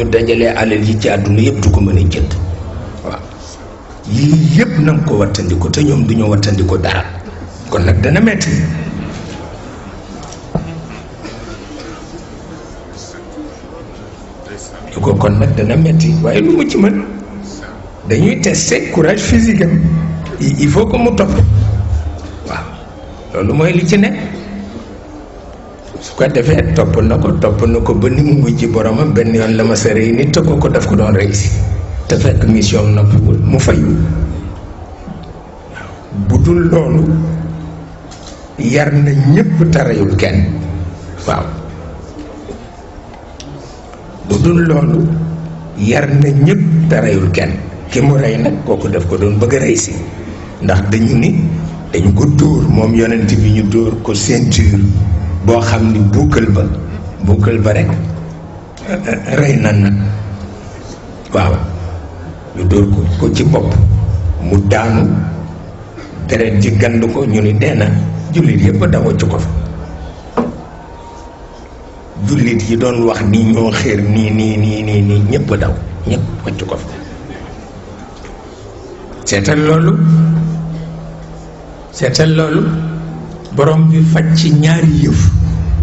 ñu dajalee alal yi ci àdduna yëpp du ko mën a jënd waaw yii yëpp na nga ko wattandiku te ñoom du ñu wattandiku dara kon nag dana metti ñu ko kon nag dana metti waaye lu mu ci mën dañuy tester courage physique am il faut que mu topp waaw loolu mooy li ci nekk su ko defee topp na ko ba ni mu mujj boromam benn yoon la ma sa rey ni tëgg ko daf ko doon réussi te fekk mission noppiwul mu fayu waaw bu dul loolu yar na ñépp tarayul kenn waaw bu dul loolu yar na ñépp tarayul kenn ki mu rey nag kooku daf ko doon bëgg a rey si ndax dañu ni dañu ko dóor moom yonent bi ñu dóor ko ceinture boo xam ni buukal ba rek rey na nag waaw ñu dóor ko ci bopp mu daanu deret ji gand ko ñu ni dee na jullit yëpp daw ci ko fa jullit yi doon wax ni ñoo xéer nii ñëpp daw ñëpp wacc ko fa seetal loolu borom bi faj ci ñaari yëf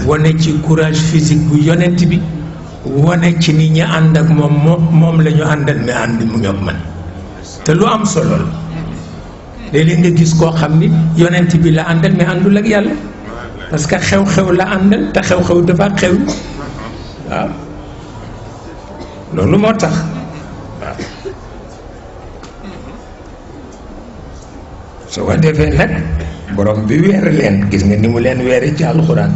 wane ci courage physique bu yonent bi wane ci ni ñi ànd ak moom la ñu àndal mais ànd mu ñoom man te lu am solo la léeg-léeg nga gis koo xam ni yonent bi la àndal mais àndul ak yàlla parce que xew-xew la àndal te xew-xew dafa xew waaw loolu moo tax waaw su ko defee nag borom bi weer leen gis nga ni mu leen weere ci alxuraan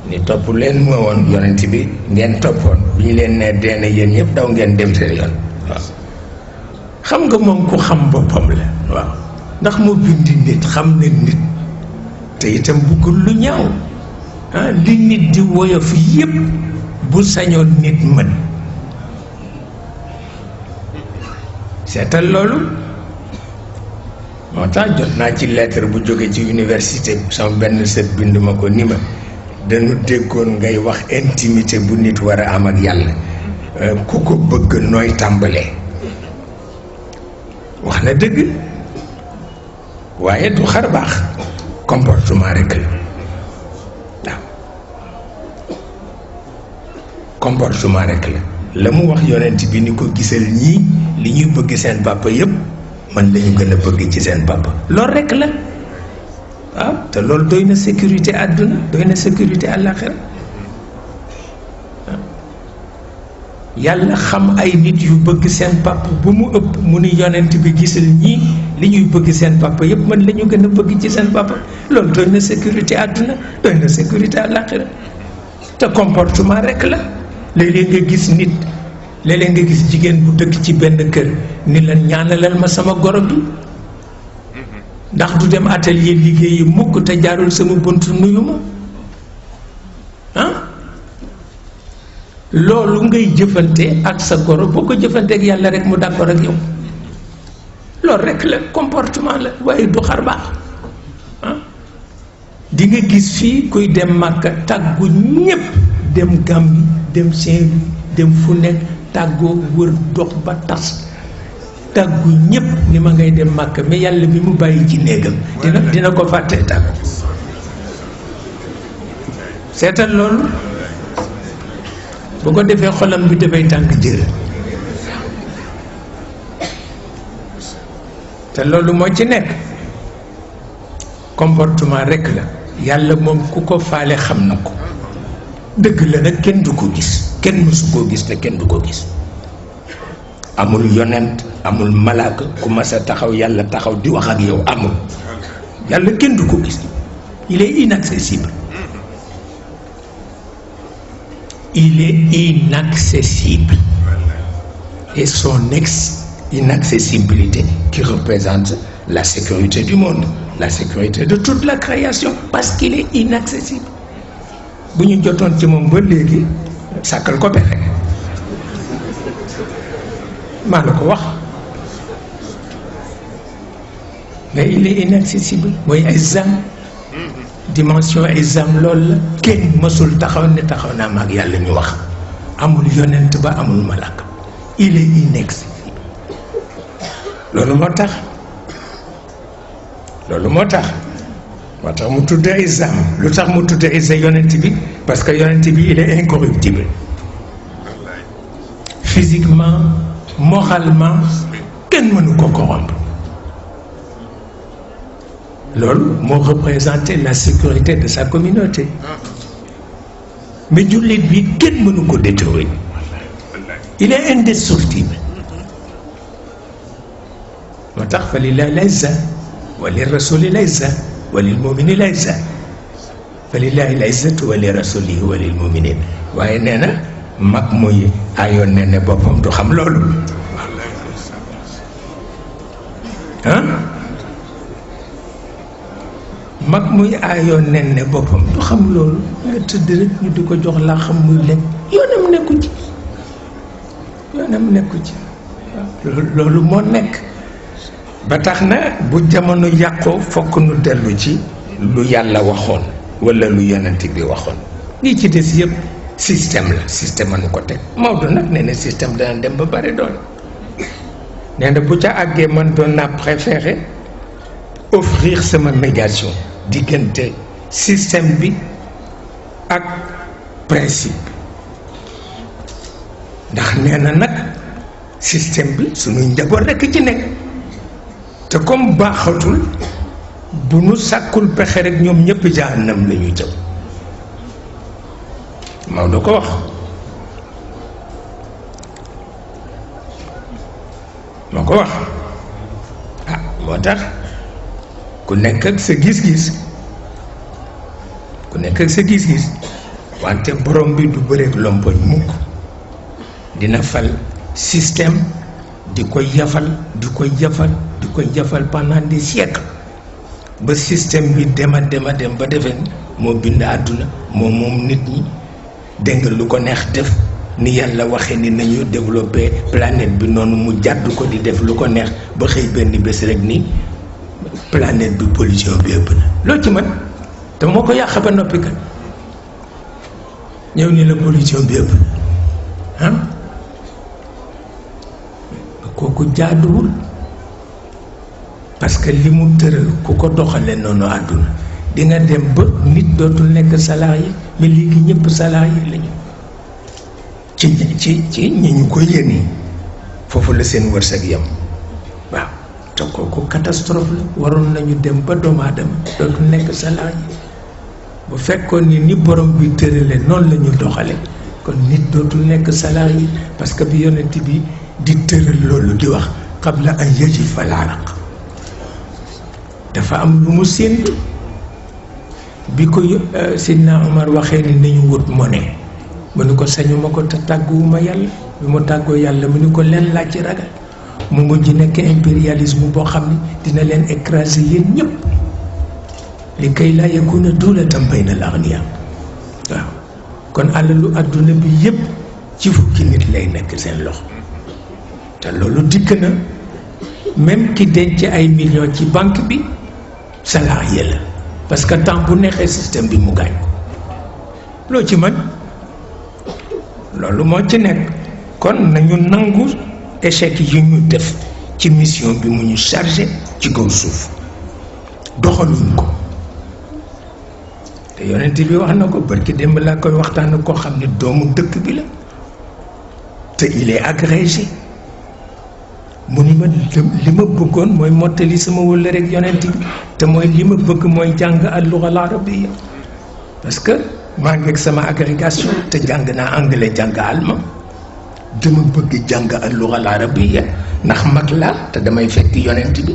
ni topp leen moo woon yonent bi ngeen toppoon bi ñu leen ne deena yéen ñëpp daw ngeen dem seen yoon waaw xam nga moom ku xam boppam la waaw ndax mu bindi nit xam ne nit te itam bëggul lu ñaaw li nit di woyof yépp bu sañoon nit mën seetal loolu moo tax jot naa ci lettre bu jóge ci université sama benn sët bind ma ko ni ma dañu déggoon ngay wax intimité bu nit war a am ak yàlla ku ko bëgg nooy tàmbalee wax na dëgg waaye du xar baax comportement rekk la waaw comportement rekk la mu wax yonent bi ni ko gisal ñii li ñuy bëgg seen papa yépp man lañu gën a bëgg ci seen papa loolu rekk la waaw te loolu doy na sécurité àdduna doy na sécurité àllaaxira yàlla xam ay nit yu bëgg seen papa bu mu ëpp mu ni yonent bi gisal ñii li ñuy bëgg seen papa yépp man lañu gën a bëgg ci seen papa loolu doy na sécurité àdduna doy na sécurité àllaaxira te comportement rekk la léeg-léeg nga gis nit léeg-léeg nga gis jigéen bu dëkk ci benn kër ni la ñaanalal ma sama goro bi ndax du dem atelier liggéeyi mukk te jaarul sama bunt nuyu ma loolu ngay jëfante ak sa goro boo ko jëfante ak yàlla rek mu d'accord ak yow loolu rek la comportement la waaye du xar baax di nga gis fii kuy dem Màkka tàggu ñépp dem Gàmbi dem Saint-Louis dem fu nekk tàggoo wër dox ba tas tàggu ñépp ni ma ngay dem Màkka mais yàlla mi mu bàyyi ci néegam dina ko fàtte tàggu seetal loolu bu ko defee xolam bi dafay tànk jër te loolu moo ci nekk comportement rekk la yàlla moom ku ko faale xam na ko dëgg la nag kenn du ko gis kenn mësu koo gis te kenn du ko gis amul yonent amul malaaka ku mas a taxaw yàlla taxaw di wax ak yow amul yàlla kenn du ko gis il est inaccessible il est inaccessible et son inaccessibilité qui représente la sécurité du monde, la sécurité de toute la création, parce qu'il est inaccessible. bu ñu jotoon ci moom ba léegi sàkkal ko pexe maa la ko wax mais il est inaccessible mooy exam dimension exam loolu la kenn mësul taxaw ne taxaw naa maag yàlla ñu wax amul yonent ba amul malaka il est inaccessible loolu moo tax mu tudd Isa lu tax mu tudd Isa yonent bi parce que yonent bi il est incorruptible physiquement moralement kenn mënu ko corrompre loolu moo représenté la sécurité de sa communauté mais jullit bi kenn mënu ko détruire il est indestructible moo tax fa lillahi l-izza wa li rasuli l-izza wa lil mu'minin l-izza fa lillahi l-izzatu wa li rasulihi wa lil mu'minin waaye nee na mag muy ayoon ne ne boppam du xam loolu ah mag muy aayoon nen ne boppam du xam loolu nga tëdd rek ñu di ko jox laa xam muy lekk yoonam nekku ci loolu moo nekk ba tax na bu jamono yàqoo fokk nu dellu ci lu yàlla waxoon walla lu yonent bi waxoon lii ci des yëpp système la système anu ko teg Maodo nag nee na système dana dem ba bari doon nee na bu ca àggee man doon naa préféré offrir sama médiation diggante système bi ak principe ndax nee na nag système bi suñuy njaboot rekk ci nekk te comme baaxatul bu nu sàkkul pexe rek ñoom ñëpp jahannam la ñu jëm Maodo ko wax moo ko wax ah moo tax ku nekk ak sa gis-gis wante borom bi du bëreek lompoñ mukk dina fal système di ko yafal pendant des siècles ba système bi dem ba defe moo bind àdduna moom nit ñi dégg nga lu ko neex def ni yàlla waxee ni nañu développé planète bi noonu mu jàdd ko di def lu ko neex ba xëy benn bés rek ni planète bi pollution bi ëpp na loo ci mën te moo ko yàq ba noppi kat ñëw ni la pollution bi ëpp na kooku jaaduwul parce que li mu tëral ku ko doxale noonu àdduna di nga dem ba nit dootul nekk salarié mais léegi ñëpp salarié lañu ci ñi ñu ko yéene foofu la seen wërsëg yam waaw te kooku catastrophe la waroon nañu dem ba doomu aadama dootul nekk salarié bu fekkoon ni borom bi tërale noonu la ñu doxale kon nit dootul nekk salarié parce que bi yonent bi di tëral loolu di wax qabla an yajifa al-araq dafa am lu mu séentu bi ko Sidna Omar waxee ni nañu wut monnaie mu ni ko sañuma ko te tàgguwuma yàlla bi mu tàggoo yàlla mu ni ko leen laaj ci ragal mu mujj nekk impérialisme boo xam ne dina leen écraser yéen ñëpp li kay laa yakuna dawlatan bayna al-aghniyaa waaw kon alalu adduna bi yëpp ci fukki nit lay nekk seen loxo te loolu dikk na même ki denc ay millions ci banque bi salarié la parce que temps bu neexee système bi mu gaañ ko loo ci mën loolu moo ci nekk kon nañu nangu échec yi ñu def ci mission bi mu ñu chargé ci kaw suuf doxaluñ ko te yonent bi wax na ko barki démb laa koy waxtaan koo xam ne doomu dëkk bi la te il est agrégé mu ni ma li ma bëggoon mooy mottali sama wëla rek yonent bi te mooy li ma bëgg mooy jàng al-lugha al-arabiyya parce que maa ngi ak sama agrégation te jàng naa anglais jàng allemand dama bëgg jàng al-lugha al-arabiyya ndax mag laa te damay fekk yonent bi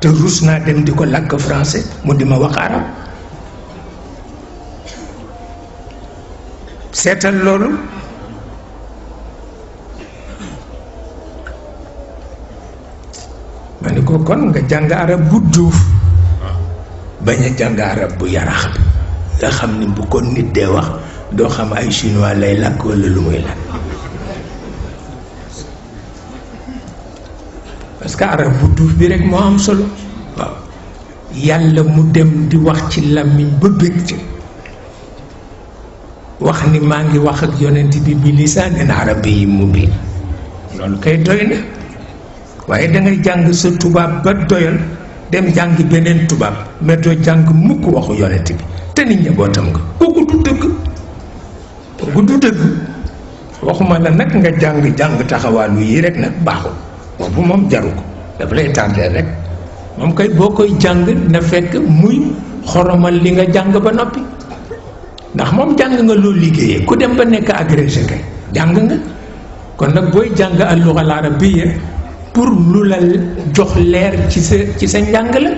te rus naa dem di ko làkk français mu di ma wax arab seetal loolu ma ni ko kon nga jàng arab bu duuf bañ a jàng arab bu yarax bi nga xam ni bu ko nit dee wax doo xam ay chinois lay làkk walla lu muy làkk parce que arab bu duuf bi rek moo am solo waaw yàlla mu dem di wax ci làmmiñ ba bëgg ci wax ni maa ngi wax ak yonent bi lisaanin arabiyyin mubiin loolu kay doy na waaye dangay jàng sa tubaab ba doyal dem jàng beneen tubaab mais doo jàng mukk waxu yonent bi te ni njabootam nga kooku du dëgg kooku du dëgg waxuma la nag nga jàng taxawaalu yi rek nag baaxul boobu moom jaru ko daf lay tardeel rek moom kay boo koy jàng na fekk muy xoromal li nga jàng ba noppi ndax moom jàng nga loolu liggéeyee ku dem ba nekk agrégé kay jàng nga kon nag booy jàng al-lugha al-arabiyya pour lu la jox leer ci sa njàng la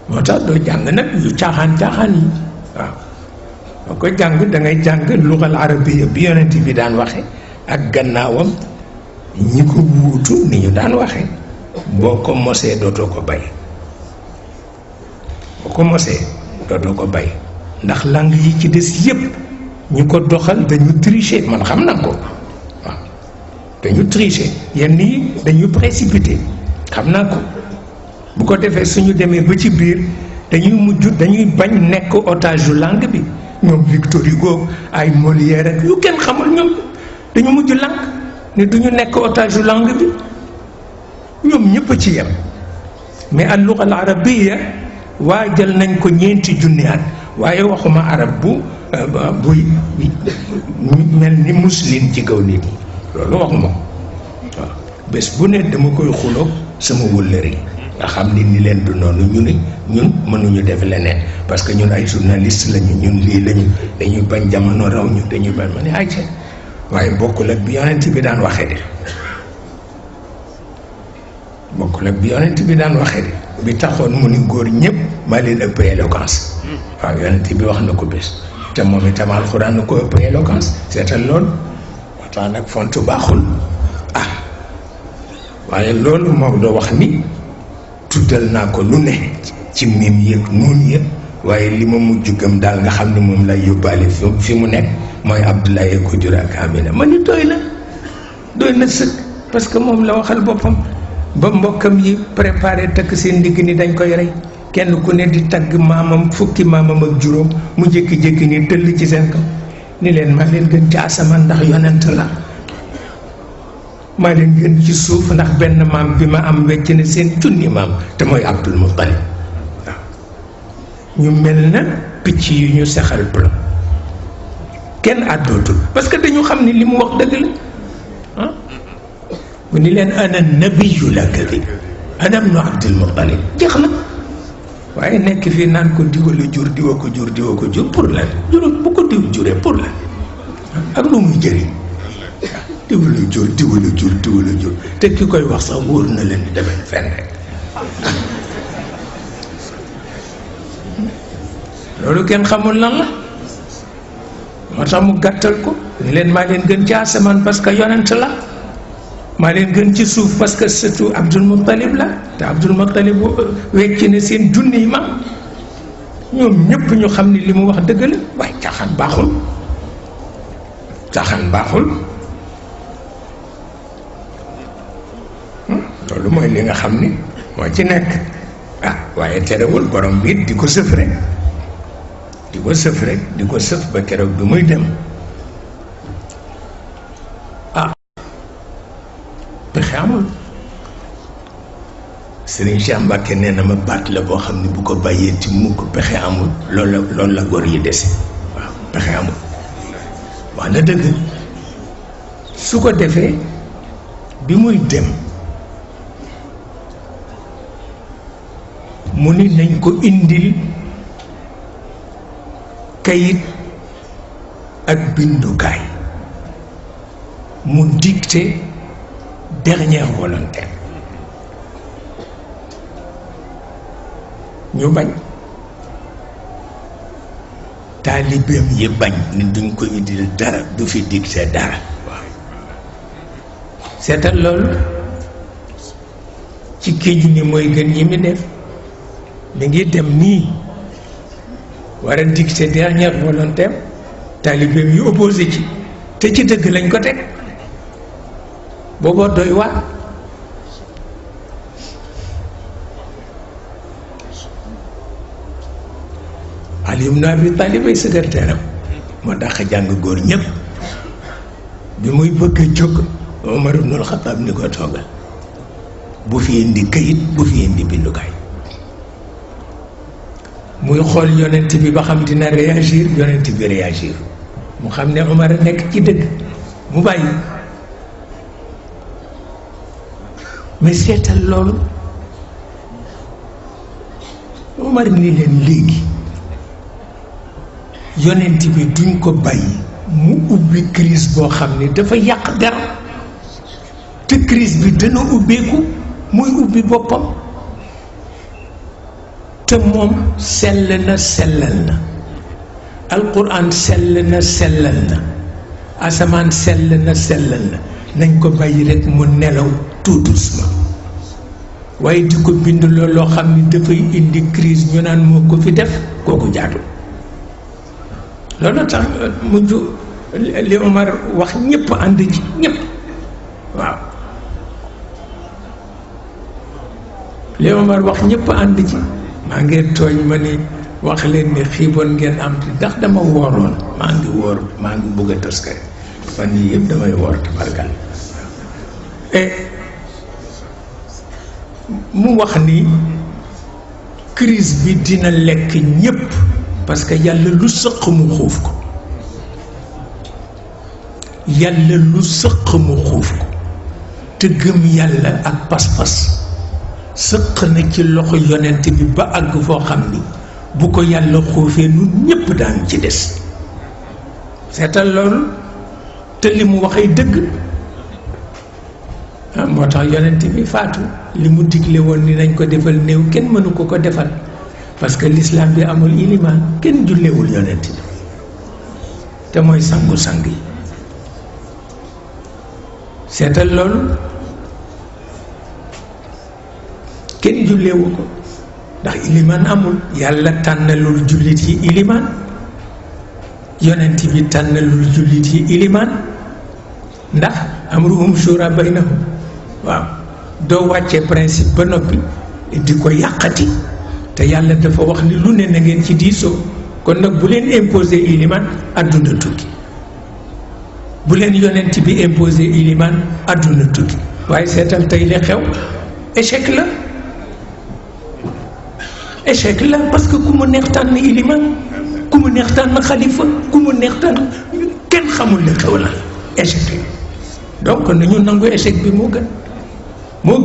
moo tax doo jàng nag yu caaxaan yi waaw boo ko jàng da ngay jàng lugha al-arabiyya bi yonent bi daan waxe ak gannaawam ñi ko wuutu ni ñu daan waxe boo ko mosee dootoo ko bay boo ko mosee dootoo ko bay ndax langue yi ci des yépp ñu ko doxal dañu tricher man xam na ko waaw dañu tricher yenn yi dañu précipité xam naa ko bu ko defee suñu demee ba ci biir dañuy bañ nekk otage yu langue bi ñoom Victor Hugo ay Molière ak yu kenn xamul ñoom dañu mujj langue ne duñu nekk otage yu langue bi ñoom ñëpp a ci yem mais al-lugha al-arabiyya waajal nañ ko 4 junni at waaye waxuma arab buy mel ni muslin ci kaw nit ñi loolu waxuma waaw bés bu ne dama koy xuloo sama wëllëre yi nga xam ni leen du noonu ñun mënuñu def leneen parce que ñun ay journaliste lañu ñun lii lañu dañuy bañ jamono raw ñu dañuy bañ ma ne ay ca waaye bokkul ak bi yonent bi daan waxee de bokkul ak bi yonent bi daan waxee de bi taxoon mu ni góor ñëpp maa leen ëpp éloquence waaw yonent bi wax na ko bés te moom itam alxuraan na ko ëpp éloquence seetal loolu waxtaan nag fontu baaxul waaye loolu moom doo wax ni tuddal naa ko lu ne ci miim yëg nuun yëg waaye li ma mujj gëm daal nga xam ne moom lay yóbbaale fi mu nekk mooy Abdoulaye ko jur ak Amina ma ni doy na sëkk parce que moom la waxal boppam ba mbokkam yi préparé takk seen ndigg ni dañ koy rey kenn ku ne di tagg maamam fukki maamam ak juróom mu jékki-jékki ni tëll ci seen kaw ni leen maa leen gën ci asamaan ndax yonent la maa leen gën ci suuf ndax benn maam bi ma am wecc na seen junni maam te mooy Abdul Muttalib waaw ñu mel na picc yu ñu sexal plan kenn àddootul parce que dañu xam ni li mu wax dëgg la mu ni leen ana nabiyu la kadib ana ibnu Abdul Muttalib jeex na waaye nekk fii naan ko diwa la jur diwa ko jur pour lan jurul bu ko diw juree pour lan ak lu muy jëriñ diwa la jur te ki koy wax sax wóor na leen di demee fenn rek loolu kenn xamul lan la moo tax mu gàttal ko ni leen maa leen gën ci asamaan parce que yonent la maa leen gën ci suuf parce que surtout Abdul Muttalib la te Abdul Muttalib wecc na seen junni yi maam ñoom ñëpp ñu xam ni li mu wax dëgg la waaye caaxaan baaxul loolu mooy li nga xam ni moo ci nekk waaye terewul borom bi di ko sëf rek di ko sëf ba keroog bi muy dem pexe amul Serigne Cheikh Mbacke nee na ma baat la boo xam ne bu ko bàyyee ci mukk pexe amul loolu la góor yi dese waaw pexe amul wax na dëgg su ko defee bi muy dem mu ni nañ ko indil kayit ak bindukaay mu dicté dernière volontaire ñu bañ taalibeem yi bañ ni duñ ko indil dara du fi dicté dara waaw seetal loolu ci kéju ni mooy gën yi mi def mi ngi dem nii war a dicté dernière volontaire taalibeem yu opposé ci te ci dëgg lañ ko teg booboo doy waar Ali ibn Abi Talib ay secrétaire am moo tax jàng góor ñépp bi muy bëgg a jóg Omar ibnul Xataab ni ko toogal bu fi indi këyit bu fi indi bindukaay muy xool yonent bi ba xam dina réagir yonent bi réagir mu xam ne Omar a nekk ci dëgg mu bàyyi mais seetal loolu Omar ni leen léegi yonent bi duñ ko bàyyi mu ubbi crise boo xam ne dafa yàq dara te crise bi dana ubbeeku muy ubbi boppam te moom sell na sellal na alquran sell na sellal na asamaan sell na sellal na nañ ko bàyyi rekk mu nelaw tout doucement waaye di ko bind loo xam ni dafay indi crise ñu naan moo ko fi def kooku jaadu loolu tax mujj li Omar wax ñépp ànd ci ñépp waaw li Omar wax ñépp ànd ci maa ngi tooñ ma ni wax leen ni xiiboon ngeen am ci ndax dama wooroon maa ngi woor maa ngi bugg a toskare fan yii yëpp damay woor tabarkal mu wax ni crise bi dina lekk ñépp parce que yàlla lu sëq mu xuuf ko yàlla lu sëq mu xuuf ko te gëm yàlla ak pas-pas sëq na ci loxo yonent bi ba àgg foo xam ni bu ko yàlla xuufee nun ñépp daan ci des seetal loolu te li mu waxee dëgg moo tax yonent bi faatu li mu digle woon ni nañ ko defal néew kenn mënu ko defal parce que l'islam bi amul ilimaan kenn jullewul yonent bi te mooy sangu-sang yi seetal loolu kenn jullewu ko ndax ilimaan amul yàlla tànnalul jullit yi ilimaan yonent bi tànnalul jullit yi ilimaan ndax amruhum shura baynahum waaw doo wàccee principe ba noppi di ko yàqati te yàlla dafa wax ni lu ne na ngeen ci diisoo kon nag bu leen imposer ilimaan àdduna tukki bu leen yonent bi imposer ilimaan àdduna tukki waaye seetal tey li xew échec la parce que ku mu neex tànn ilimaan ku mu neex tànn xalifa ku mu neex tànn kenn xamul li xew la échec la donc nañu nangu échec bi moo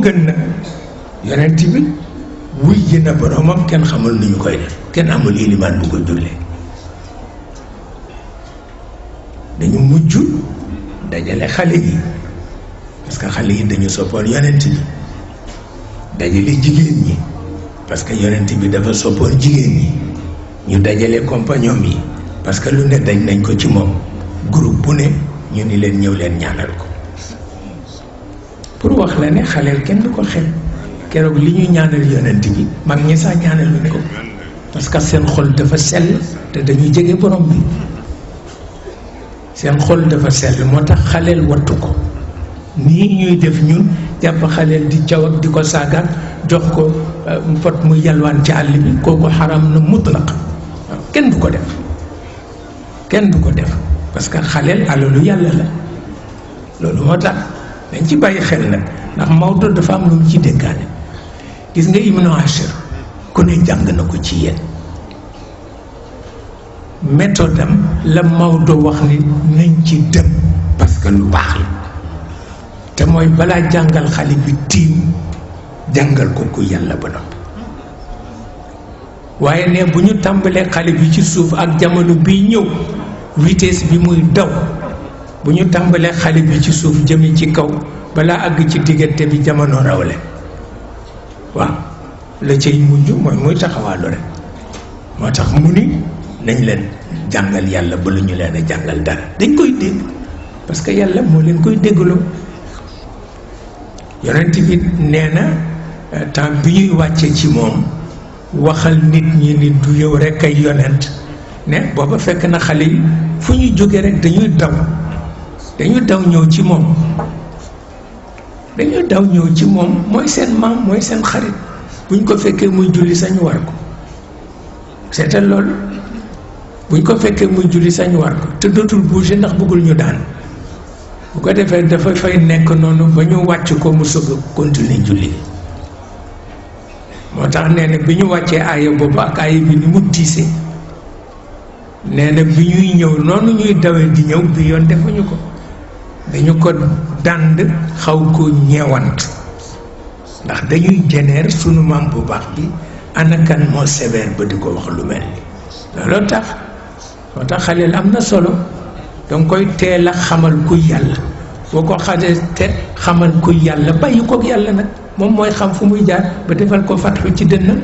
gën nag yonent bi wuy ji na boromam kenn xamul nu ñu koy def kenn amul ilimaan bu ko jullee dañu mujj dajale xale yi parce que xale yi dañu soppoon yonent bi dajale jigéen ñi parce que yonent bi dafa soppoon jigéen ñi ñu dajale compagnon yi parce que lu ne dañ nañ ko ci moom groupe bu ne ñu ni leen ñëw leen ñaanal ko pour wax la ne xaleel kenn du ko xel keroog li ñu ñaanal yonent bi mag ñi sax ñaanaluñ ko parce que seen xol dafa sell te dañu jege borom bi seen xol dafa sell moo tax xaleel wattu ko nii ñuy def ñun jàpp xaleel di caw ak di ko saagaat jox ko pot mu yalwaan ci àll bi kooku xaram na mutlaq waaw kenn du ko def parce que xaleel alalu yàlla la loolu moo tax dañ ci bàyyi xel nag ndax Maodo dafa am lu mu ci dénkaane gis nga Ibnu Ashir ku ne jàng na ko ci yéen méthode am la Maodo wax ni nañ ci dem parce que lu baax la te mooy balaa jàngal xale bi tiim jàngal ko ku yàlla ba noppi waaye ne bu ñu tàmbalee xale bi ci suuf ak jamono biy ñëw vitesse bi muy daw bu ñu tàmbalee xale bi ci suuf jëme ci kaw balaa àgg ci diggante bi jamono rawle waaw la cay mujj mooy muy taxawaalu rek moo tax mu ni nañ leen jàngal yàlla ba lu ñu leen a jàngal dara dañ koy dégg parce que yàlla moo leen koy déggloo yonent bi nee na temps bi ñuy wàcce ci moom waxal nit ñi ni du yow rek ay yonent ne booba fekk na xale yi fu ñuy jóge rek dañuy daw ñëw ci moom mooy seen maam mooy seen xarit buñ ko fekkee muy julli sañu war ko seetal loolu buñ ko fekkee muy julli sañ war ko te dootul bouger ndax bëggul ñu daan bu ko defee dafa fay nekk noonu ba ñu wàcc ko mu sëgg continuer julli moo tax nee na bi ñu wàccee aaya boobu ak aaya bi ni mu tiise nee na bi ñuy ñëw noonu ñuy dawee di ñëw bi yoon defuñu ko dañu ko dànd xaw ko ñeewant ndax dañuy jeneer sunu maam bu baax bi ana kan moo sévère ba di ko wax lu mel ni looloo tax moo tax xaleel am na solo danga koy teel a xamal kuy yàlla boo ko xasee te xamal kuy yàlla bàyyi kook yàlla nag moom mooy xam fu muy jaar ba defal ko fatxu ci dënnam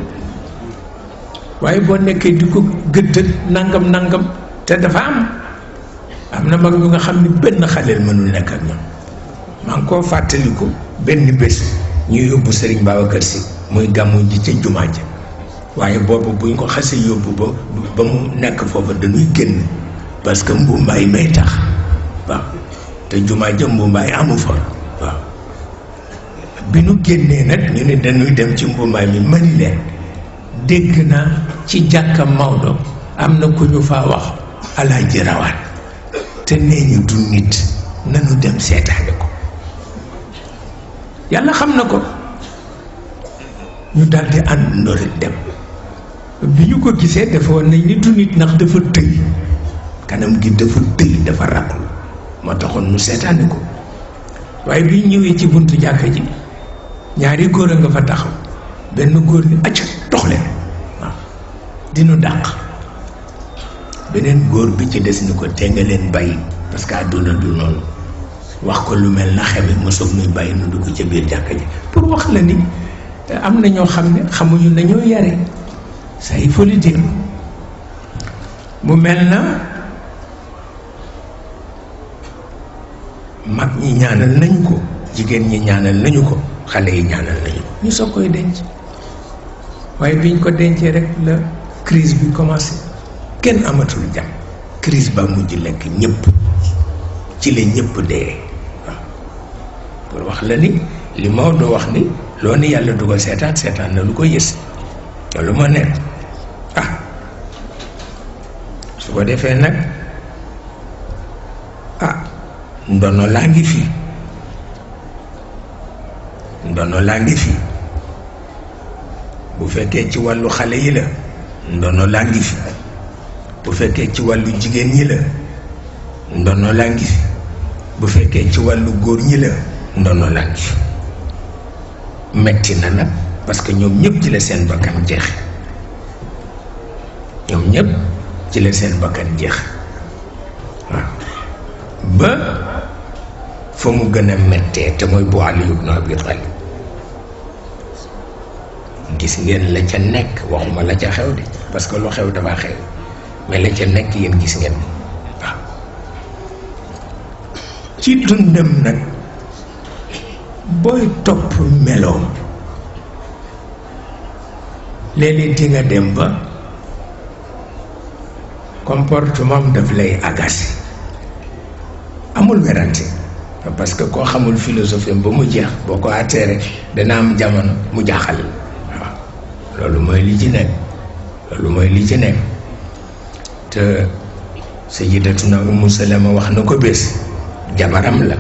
waaye boo nekkee di ko gëdd nangam nangam te dafa am na mag ñu nga xam ni benn xaleel mënul nekk ak ñoom maa ngi koo fàttaliku benn bés ñuy yóbbu Sëriñ Babacar Si muy gàmmu ji ca jumaa ja waaye boobu buñ ko xasee yóbbu ba mu nekk foofa dañuy génn parce que mbumbaay may tax waaw te jumaa ja mbumbaay amu fa waaw bi nu génnee nag ñu ne dañuy dem ci mbumbaay mi mani leen dégg naa ci jàkka Maodo am na ku ñu faa wax Alaaji Rawaan te nee ñu du nit nanu dem seetaane ko yàlla xam na ko ñu daldi àndandoo rek dem bi ñu ko gisee dafa woon nañ ni du nit ndax dafa tëy kanam gi dafa tëy dafa ràqul moo taxoon nu seetaane ko waaye bi ñu ñëwee ci buntu jàkka ji ñaari góor a nga fa taxaw benn góor ni acca dox leen waaw dinu dàq beneen góor bi ci des ni ko te nga leen bàyyi parce que àdduna du noonu wax ko lu mel na xeme mosoog nuy bàyyi nu dugg ca biir jàkka ji pour wax la ni am na ñoo xam ne xamuñu nañoo yare ça il faut le dire mu mel na mag ñi ñaanal nañu ko jigéen ñi ñaanal nañu ko xale yi ñaanal nañu ko ñu soog koy denc waaye biñ ko dencee rek la crise bi commencé kenn amatul jàmm crise ba mujj lekk ñëpp ci la ñëpp dee waaw pour wax la ni li Maodo wax ni loo ni yàlla du ko seetaan seetaan na lu ko yës loolu moo nekk su ko defee nag ndono laa ngi fi ndono laa ngi fi bu fekkee ci wàllu xale yi la ndono laa ngi fi bu fekkee ci wàllu jigéen ñi la ndono laa ngi fi bu fekkee ci wàllu góor ñi la ndono laa ngi fi metti na nag parce que ñoom ñëpp ci la seen bakkan jeex ñoom ñëpp ci la seen bakkan jeex waaw ba fa mu gën a mettee te mooy bu Ali ibn Abi Talib gis ngeen la ca nekk waxuma la ca xew de parce que lu xew dafa xew mais la ca nekk yéen gis ngeen waaw ci dundam nag booy topp meloom léeg-léeg di nga dem ba comportement daf lay agacé amul werante parce que koo xamul philosophie ba mu jeex boo ko àttee rek dana am jamono mu jaaxal waaw loolu mooy li ci nekk loolu mooy li ci nekk te Sayyidatuna Ummu Salama wax na ko bés jabaram la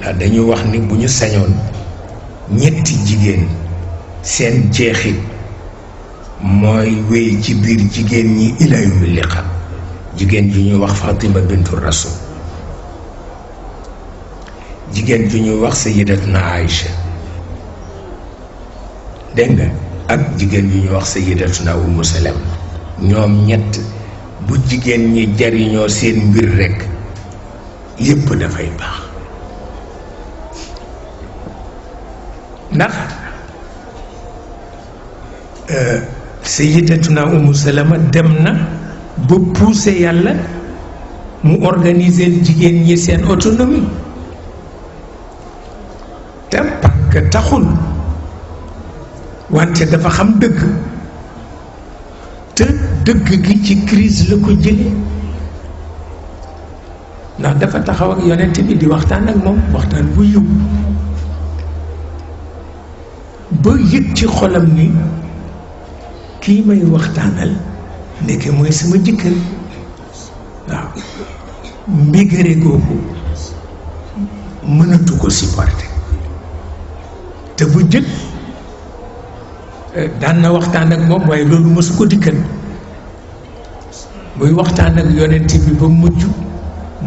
ndax dañu wax ni bu ñu sañoon ñetti jigéen seen jeexit mooy wéy ci biir jigéen ñi ila yawmi liqa jigéen ju ñuy wax Fatima bintu Rasul jigéen ju ñuy wax Sayyidatuna Aïcha dégg nga ak jigéen ju ñuy wax Sayyidatuna Ummu Salama ñoom ñett bu jigéen ñi jariñoo seen mbir rekk yépp dafay baax ndax Sayyidatuna Ummu Salama dem na ba pousser yàlla mu organiser jigéen ñi seen autonomie te parce que taxul wante dafa xam dëgg te dëgg gi ci crise la ko jële ndax dafa taxaw ak yonent bi di waxtaan ak moom waxtaan bu yiw ba yëg ci xolam ni kii may waxtaanal ndeke mooy sama jëkkër waaw mbigare googu mënatu ko supporter te bu jëkk daan na waxtaan ak moom waaye loolu mësu ko dikkal muy waxtaan ak yonent bi ba mujj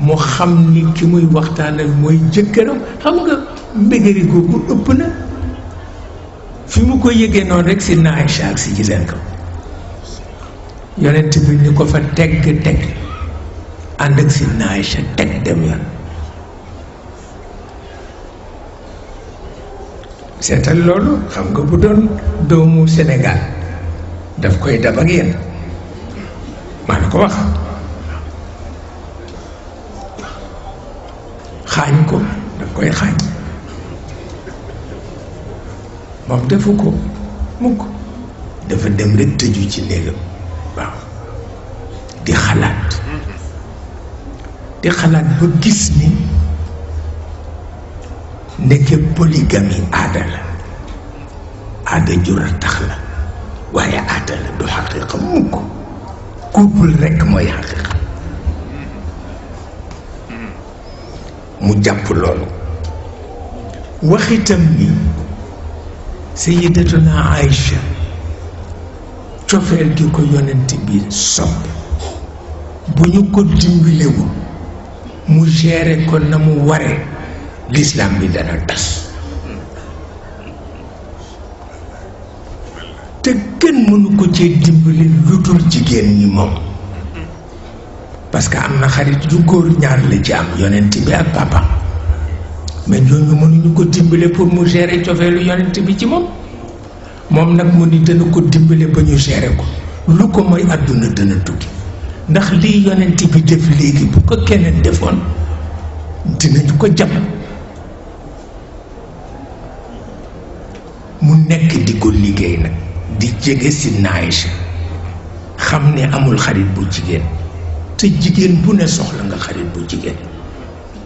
mu xam ni ki muy waxtaanal mooy jëkkëram xam nga mbégari googu ëpp na fi mu ko yëgee noonu rek si na Aïcha ak si ci seen kaw yonent bi ni ko fa teg ànd ak si na Aïcha teg dem yoon seetal loolu xam nga bu doon doomu Sénégal daf koy dab ak yéen maa la ko wax xaañ ko daf koy xaañ moom defu ko mukk dafa dem rek tëju ci néegam waaw di xalaat ba gis ni ndeke polygamie aada la aada ju tax la waaye aada la du xaqiiqa mukk couple rekk mooy xaqiiqa mu jàpp loolu waxitam ni Sayyidatuna Aïcha cofeel gi ko yonent bi sopp bu ñu ko dimbalewul mu géré ko na mu waree l'islam bi dana tas te kenn mënu ko cee dimbali lu dul jigéen ñi moom parce que am na xarit yu góor ñaar la ci am yonent bi ak papa mais ñooñu mënuñu ko dimbale pour mu gérer cofeelu yonent bi ci moom moom nag mu ni dana ko dimbale ba ñu gérer ko lu ko mooy àdduna dana tukki ndax lii yonent bi def léegi bu ko keneen defoon dinañu ko jàpp mu nekk di ko liggéey nag di jege si Aïcha xam ne amul xarit bu jigéen te jigéen bu ne soxla nga xarit bu jigéen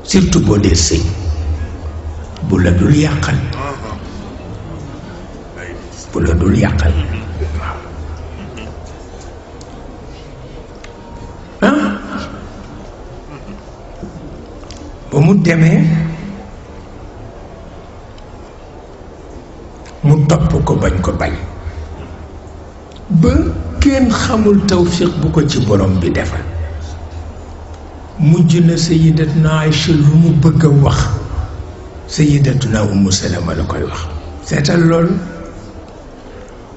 surtout boo dee sëy bu la dul yàqal ba mu demee mu topp ko bañ ko bañ ba kenn xamul tawfiq bu ko ci borom bi defal mujj na Sayyidatuna Aïcha lu mu bëgg a wax Sayyidatuna Ummu Salama la koy wax seetal loolu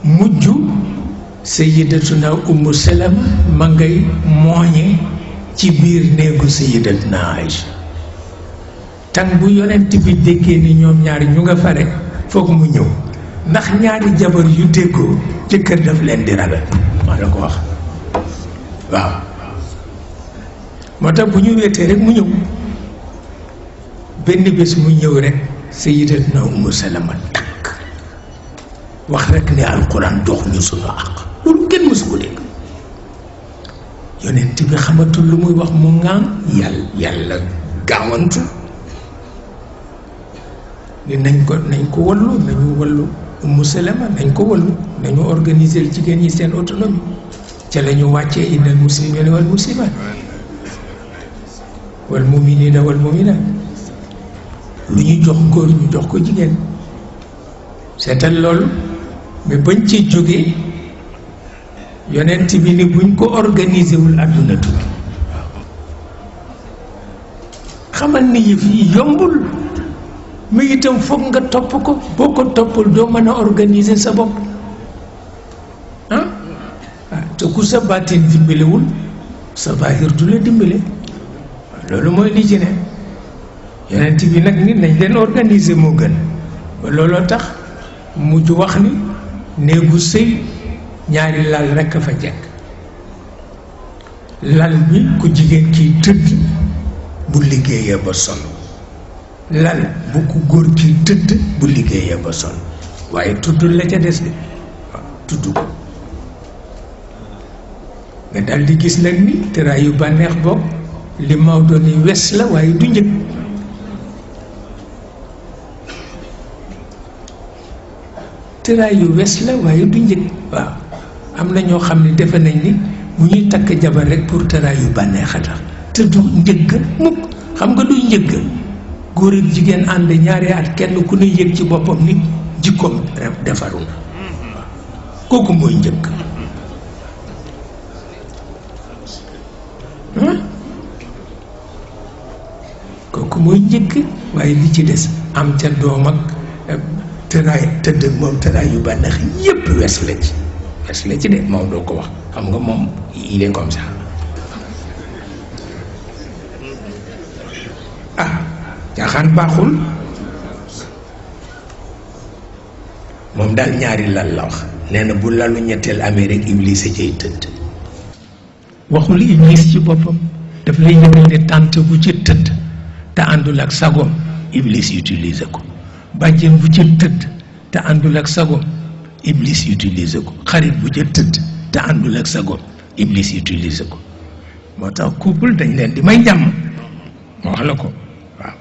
mujj Sayyidatuna Ummu Salama ma ngay mooñe ci biir néegu Sayyidatuna Aïcha tan bu yonent bi déggee ni ñoom ñaari ñu nga fa rek foog mu ñëw ndax ñaari jabar yu déggoo jëkkër daf leen di ragal maa la ko wax waaw moo tax bu ñu wéetee rek mu ñëw benn bés mu ñëw rek Sayyidatuna Ummu Salama takk wax rek ne alquran dox ñu sunu àq loolu kenn mësu ko dégg yonent bi xamatul lu muy wax mu ŋaan yàlla gaawantu ni nañ ko wallu nañu wallu Ummu Salama nañ ko wallu nañu organiser jigéen ñi seen autonomie ca la ñu wàccee innal muslimina wal muslimat wal muminina wal muminat lu ñu jox góor ñu jox ko jigéen seetal loolu mais bañ ci jógee yonent bi ni buñ ko organiser wul àdduna tukki xamal ni yëf yi yombul mais itam foog nga topp ko boo ko toppul doo mën a organiser sa bopp te ku sa baatin dimbalewul sa baahir du la dimbale loolu mooy li ci ne yonent bi nag nit nañ leen organiser moo gën ba looloo tax mujj wax ni néegu sëy ñaari lal rekk a fa jekk lal bi ku jigéen kiy tëdd bu liggéeyee ba sonn lal bu ku góor kiy tëdd bu liggéeyee ba sonn waaye tuddul la ca des de waaw tudd ko nga dal di gis nag ni tëraayu bànneex bopp li Maodo ni wes la waaye du njëg tëraayu wes la waaye du njëg waaw am na ñoo xam ne defe nañ ni bu ñuy takk jabar rek pour tëraayu bànneex a tax te du njëgg mukk. xam nga duy njëgg góor ak jigéen ànd ñaari at kenn ku ne yëg ci boppam ni jikkoom defaru na kooku mooy njëkk. kooku mooy njëkk waaye li ci des am ca doom ak tëraay tëdd ak moom tëraay yu bànneex yépp wes la ci de moom doo ko wax xam nga moom il est comme ça. ah caaxaan baaxul moom daal ñaari lal la wax nee na bu lalu ñetteel amee rek iblis a cay tëdd. waxul iblis ci boppam daf lay yëgal ne tànt bu ci tëdd te àndul ak sagoom iblis utilise ko bàjjen bu ci tëdd te àndul ak sagoom iblis utilise ko xarit bu ci tëdd te àndul ak sagoom iblis utilise ko moo tax couple dañ leen di may jàmm ma wax la ko waaw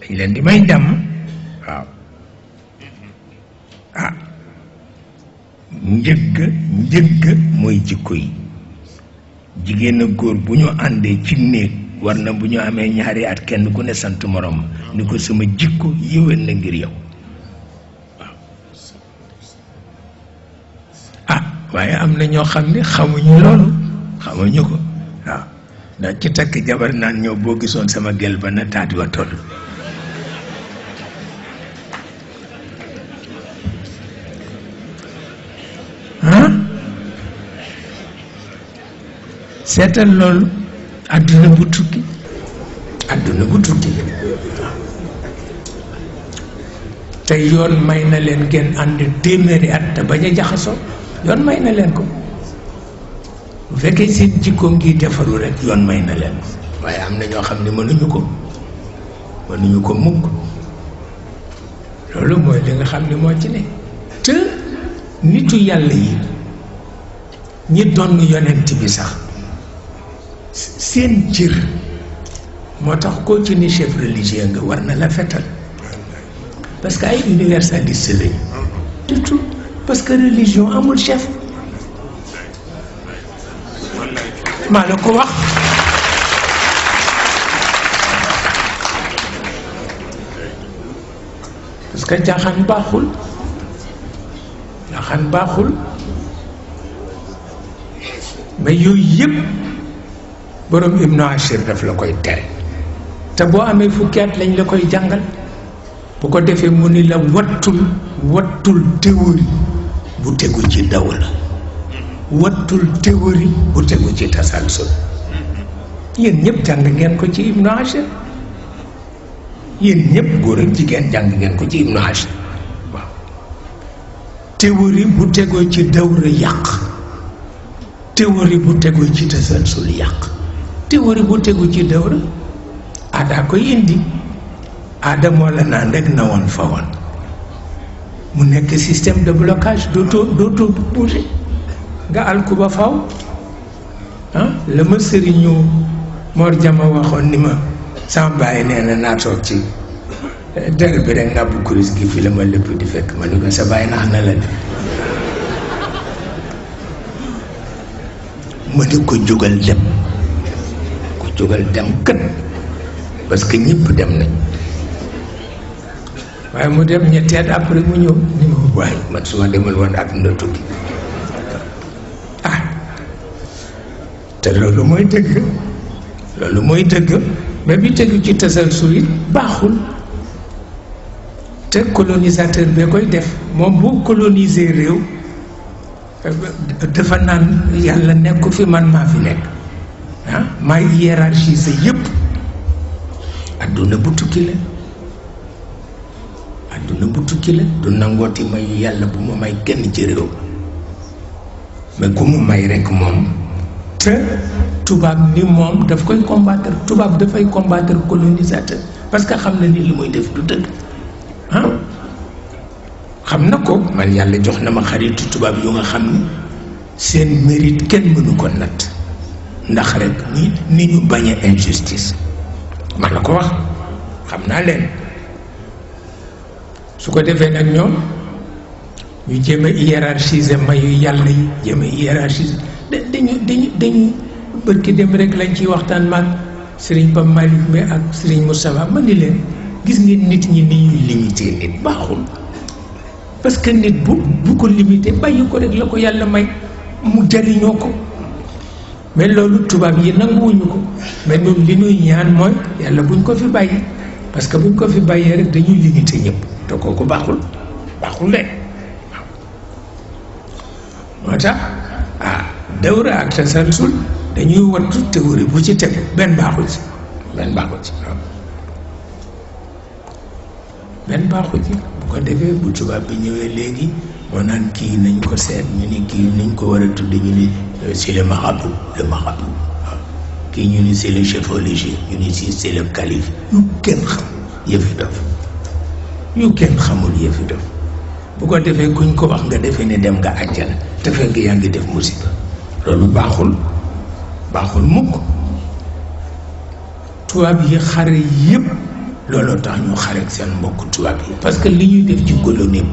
dañ leen di may jàmm waaw ah njëgg mooy jikko yi jigéen ak góor bu ñu àndee ci néeg war na bu ñu amee ñaari at kenn ku ne sant morom ni ko sama jikko yéwén na ngir yow waaw ah waaye am na ñoo xam ne xamuñu loolu xamuñu ko waaw ndax ci takk jabar naan ñëw boo gisoon sama gel ba na taat wa toll seetal loolu àdduna bu tukki te yoon may na leen ngeen ànd téeméeri at te bañ a jaxasoo yoon may na leen ko bu fekkee seen jikko ngi defaru rek yoon may na leen ko waaye am na ñoo xam ne mënuñu ko mukk loolu mooy li nga xam ne moo ci ne te nitu yàlla yi ñi doon yonent bi sax seen cër moo tax koo ci ni chef religieux nga war na la fetal parce que ay universaliste lañu du tout parce que religion amul chef maa la ko wax parce que caaxaan baaxul mais yooyu yëpp borom Ibnu Ashir daf la koy tere te boo amee fukki at lañ la koy jàngal bu ko defee mu ni la wattul théorie bu tegu ci daw la wattul théorie bu tegu ci tasalsul yéen ñëpp jàng ngeen ko ci Ibnu Ashir yéen ñëpp góor ak jigéen jàng ngeen ko ci Ibnu Ashir waaw théorie bu tegoo ci dawra yàq théorie bu tegoo ci tasalsul yàq théorie bu tegu ci dawra aada koy indi aada moo la naan rek na woon fa woon mu nekk système de blocage dootoo bouger nga alku ba faw la ma sëriñu Mor Jama waxoon ni ma sama bàyyi nee na naa toog ci der bi rek nga bu kuris gi fi la ma lépp di fekk ma ni ko sa bàyyi nax na la de ma ni ko jógal dem kët parce que ñëpp dem nañ waaye mu dem ñetti at après mu ñëw ni ma waaye man su ma demal woon àdduna tukki te loolu mooy dëgg mais bi tegu ci tasalsul it baaxul te colonisateur bee koy def moom bu coloniser réew dafa naan yàlla nekku fi man maa fi nekk maay hiérarchiser yépp adduna bu tukki la du nangooti mayu yàlla bu ma may kenn ci réew mais ku mu may rekk moom te tubaab ni moom daf koy combattre tubaab dafay combattre colonisateur parce que xam na ni li muy def du dëgg xam na ko man yàlla jox na ma xaritu tubaab yu nga xam ni seen mérite kenn mënu ko natt ndax rek ni ñu bañe injustice man la ko wax xam naa leen su ko defee nag ñoom ñu jéem a hiérarchiser mayu yàlla yi jéem a hiérarchiser dañu bërki dem rek lañ ciy waxtaan maag Serigne Pape Malick mi ak Serigne Moustapha ma ni leen gis ngeen nit ñi ni ñuy limité nit baaxul parce que nit bu ko limité bàyyi ko rek la ko yàlla may mu jariñoo ko mais loolu tubaab yi nanguwuñu ko mais ñun li ñuy ñaan mooy yàlla buñ ko fi bàyyi parce que buñ ko fi bàyyee rek dañuy limité ñëpp te kooku baaxul de moo tax dawra ak tasalsul dañuy wattu théorie bu ci tegu benn baaxul ci benn baaxul ci bu ko defee bu tubaab bi ñëwee léegi moo naan kii nañ ko seet ñu ni kii nañ ko war a tudde ñu ni c'est le marabout waaw kii ñu ni c'est le chef religieux ñu ni si c'est le calife yu kenn xam yëfi dof bu ko defee kuñ ko wax nga defee ne dem nga àjjana te fekk yaa ngi def musiba loolu baaxul mukk tubaab yi xare yépp looloo tax ñu xare ak seen mbokk tubaab yi parce que li ñuy def ci colonie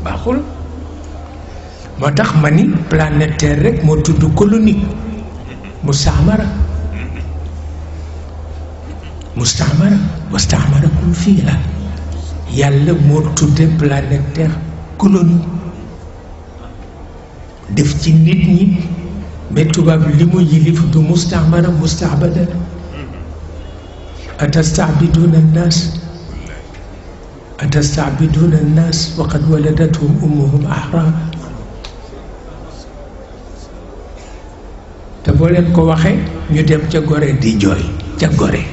baaxul moo tax ma ni planète Terre rek moo tudd colonie mustaamarakum fiiha yàlla moo tudde planète Terre colonie def ci nit ñi mais tubaab li mu yilif du mustaamara mustaabada atastaabiduuna annaas wa qad waladathum ummuhum ahraa te boo leen ko waxee ñu dem ca Gorée di jooy ca Gorée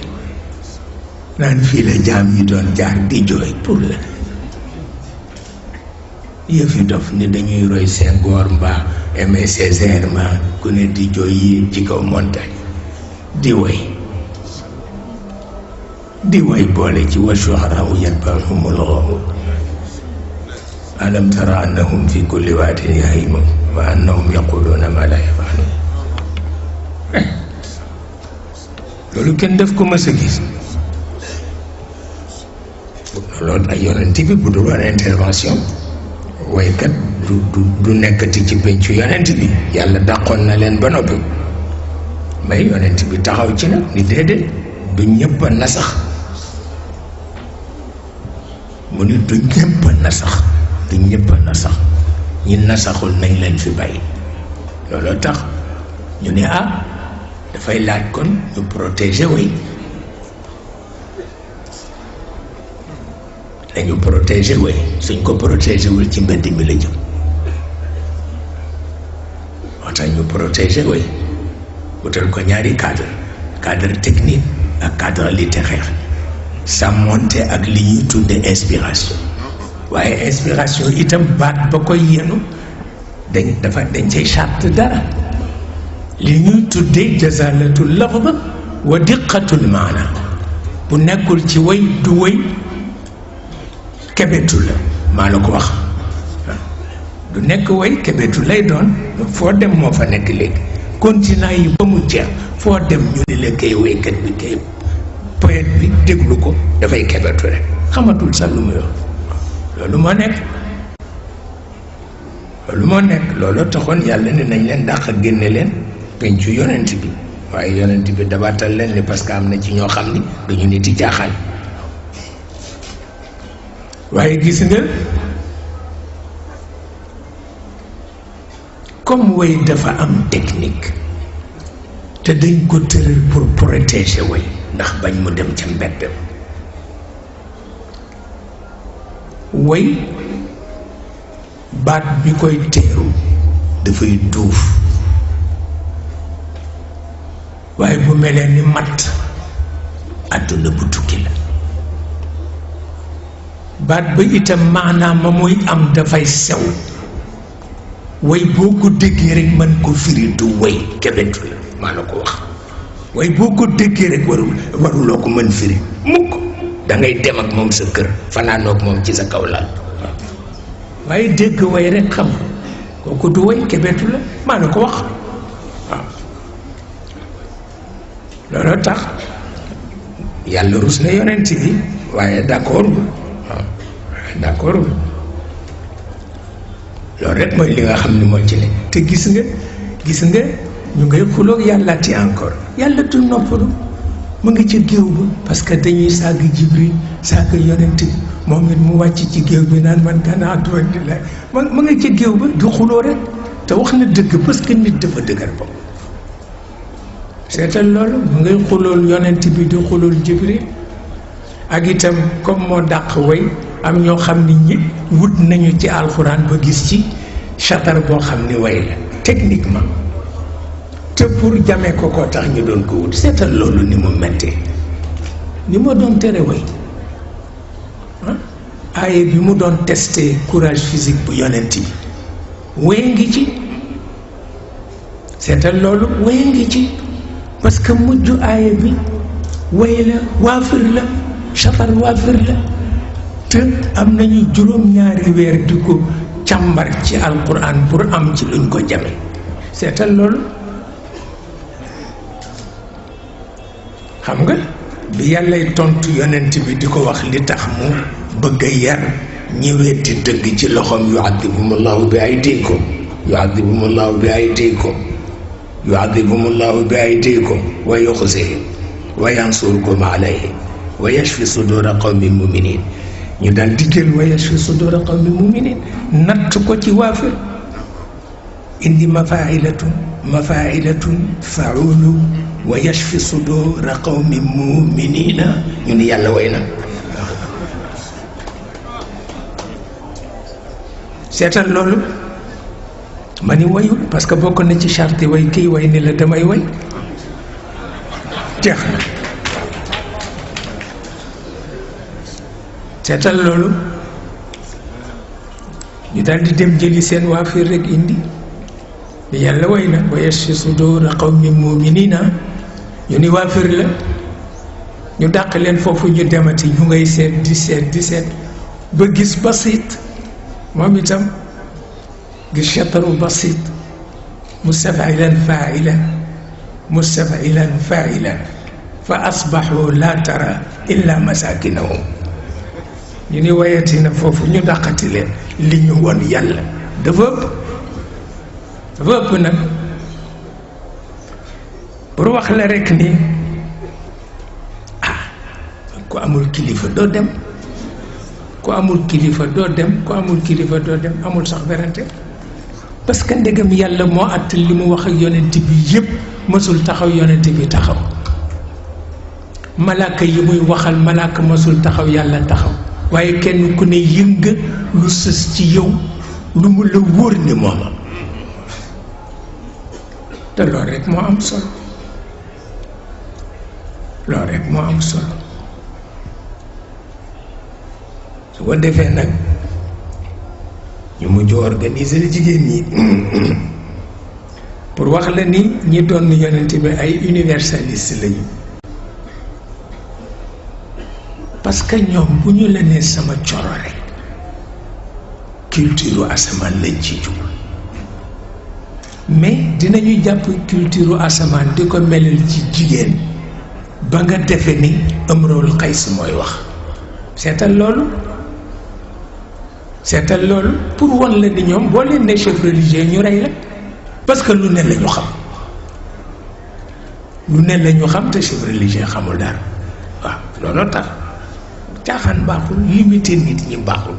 naan fii la jaam yi doon jaar di jooy pour la yëfi dof ni dañuy roy Senghor mbaa Aimé Césaire mbaa ku ne di jooy yéeg ci kaw montagne di way boole ci wa shu'araa'u yatba'uhumul ghaawuun alam tara annahum fi kulli waadin yahiimuun wa annahum yaquluuna maa laa yaf'aluun loolu kenn def ko mës a gis loolu ay yonent bi bu dul woon intervention waykat du nekkati ci pencu yonent bi yàlla dàqoon na leen ba noppi mais yonent bi taxaw ci nag ni déedéet du ñëpp a nasax mu ni du ñëpp a nasax ñi nasaxul nañ leen fi bàyyi looloo tax ñu ne dafay laaj kon ñu protéger way dañu protéger way suñ ko protéger wul ci mbedd mi la jëm moo tax ñu protéger way wutal ko ñaari cadre technique ak cadre littéraire sàmmonte ak li ñuy tudde inspiration waaye inspiration itam baat ba koy yenu dañ cay charte dara li ñuy tudde jazalatul lafz wa diqatul maana bu nekkul ci way du way kebetu la maa la ko wax du nekk way kebetu lay doon foo dem moo fa nekk léegi continent yi ba mu jeex foo dem ñu ne la kay waykat bi kay poète bi déglu ko dafay kebetu rek xamatul sax lu muy wax loolu moo nekk loolu taxoon yàlla ne nañ leen dàq génne leen pencu yonent bi waaye yonent bi dabaatal leen ni parce que am na ci ñoo xam ni duñu nit yi jaaxaan waaye gis nga comme way dafa am technique te dañ ko tëral pour protéger way ndax bañ mu dem ca mbedd way baat bi koy teeru dafay duuf waaye bu melee ni matt àdduna bu tukki la baat ba itam maanaam ma muy am dafay sew way boo ko déggee rek mën ko firi du way kebetu la maa la ko wax way boo ko déggee rek waruloo ko mën firi mukk da ngay dem ak moom sa kër fanaanoog moom ci sa kaw lal waaye dégg way rek xam kooku du way kebetu la maa la ko wax waaw looloo tax yàlla rus na yonent bi waaye d'accord loolu rek mooy li nga xam ne moo ci ne te gis nga gis nga ñu ngay xuloog yàlla ti encore yàlla du noppalu mu ngi ci géew ba parce que dañuy sàgg Jibril sàgg yonent bi moom it mu wàcc ci géew bi naan man kana aduwan lillahi mu ngi ci géew ba di xuloo rek te wax na dëgg parce que nit dafa dëgër bopp seetal loolu mu ngay xulool yonent bi di xulool Jibril ak itam comme moo dàq way am ñoo xam ni ñi wut nañu ci alxuraan ba gis ci chatar boo xam ni way la techniquement te pour jamee ko koo tax ñu doon ko wut seetal loolu ni mu mettee ni ma doon tere way aaye bi mu doon testé courage physique bu yonent bi way ngi ci seetal loolu way ngi ci parce que mujj aaye bi way la waafir la chatar waafir la te am nañu juróom-ñaari weer di ko càmbar ci alquran pour am ci luñ ko jame seetal loolu xam nga bi yàllay tontu yonent bi di ko wax li tax mu bëgg a yar ñi weddi dëgg ci loxoom yu'adhibuhumullahu bi aydikum yu'adhibuhumullahu bi aydikum yu'adhibuhumullahu bi aydikum wa yukhzihim wa yansurukum alayhim wa yashfi sudura qawmin muminin ñu daal di jël wa yashfi sudura qawmin muminin natt ko ci waafir indi mafailatun faulu wa yashfi sudura qawmin muminina ñu ni yàlla way na seetal loolu ma ni wayul parce que bokk na ci charte way kii way ni la damay way jeex na seetal loolu ñu daal di dem jëli seen waafir rek indi yàlla way na wa yashfi sudura qawmin muminina ñu ni waafir la ñu dàq leen foofu ñu demati ñu ngay seet di seet ba gis basit moom itam gis chataru basit mustafilan failan fa asbaxu la tara illa masakinahum ñu ni wayati na foofu ñu dàqati leen li ñu won yàlla dafa ëpp nag pour wax la rekk ni ku amul kilifa doo dem ku amul kilifa doo dem amul sax werante parce que ndegam yàlla moo àtt li mu wax ak yonent bi yépp mësul taxaw yonent bi taxaw malaaka yi muy waxal malaaka mësul taxaw yàlla taxaw waaye kenn ku ne yënga lu sës ci yow lu mu la wóor ni mooma te loolu rek moo am solo su ko defee nag ñu mujj organiser jigéen ñi pour wax la ni ñi doon yonent bi ay universaliste lañu parce que ñoom bu ñu la nee sama coro rek culture asamaan lañ ci jug mais dinañu jàpp culture asamaan di ko melal ci jigéen ba nga defe ni Imrul Qays mooy wax seetal loolu pour won la ni ñoom boo leen ne chef religieux ñu rey la parce que lu ne la ñu xam te chef religieux xamul dara waaw looloo tax caaxaan baaxul limité nit ñi baaxul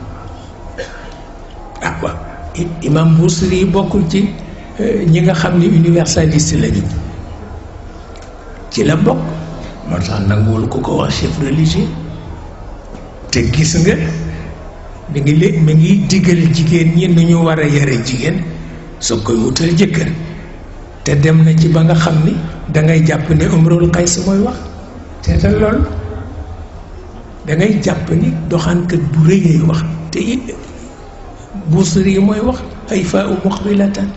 waaw imam Busiri bokkul ci ñi nga xam ni universaliste lañu ci la bokk moo tax nanguwul ku ko wax chef religieux te gis nga mi ngi digal jigéen ñi nu ñu war a yare jigéen soo koy wutal jëkkër te dem na ci ba nga xam ni dangay jàpp ni Imrul Qays mooy wax seetal loolu dangay jàpp ni doxaankat bu rëyee wax te it Busiri mooy wax ay fa u muqbilatan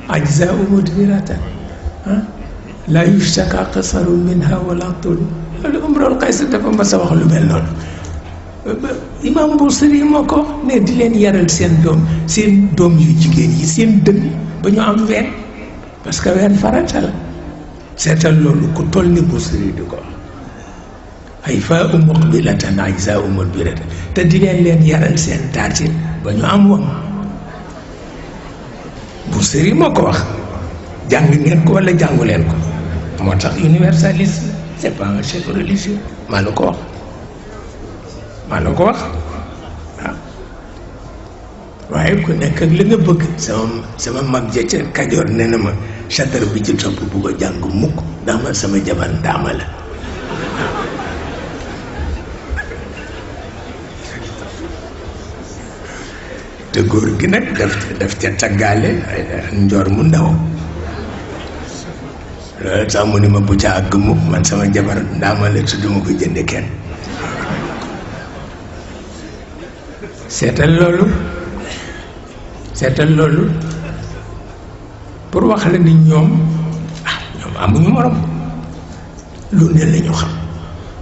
ajza u mudbiratan la yushtaka qasaru minha wala tul loolu Imrul Qays dafa mas a wax lu mel noonu imam Busiri moo ko ne di leen yaral seen doom yu jigéen yi seen dënn ba ñu am ween parce que ween farata la seetal loolu ku toll ni Busiri di ko wax ay fa u muqbilatan ajza u mudbiratan te di leen yaral seen taatin ba ñu am wam Busiri moo ko wax jàng ngeen ko walla jàngu leen ko moo tax universaliste c'est pas un chef religieux maa la ko wax waaw waaye ku nekk ak li nga bëgg sama mag ja ca Kajoor nee na ma chatar bi ci topp bu ko jàng mukk ndax man sama jabar ndaama la te góor gi nag daf ca taggaale njoor mu ndaw loolu tax mu ni ma bu ca àgg mukk man sama jabar ndaama la tudduma ko jënde kenn seetal loolu pour wax la ni ñoom amuñu morom lu ne la ñu xam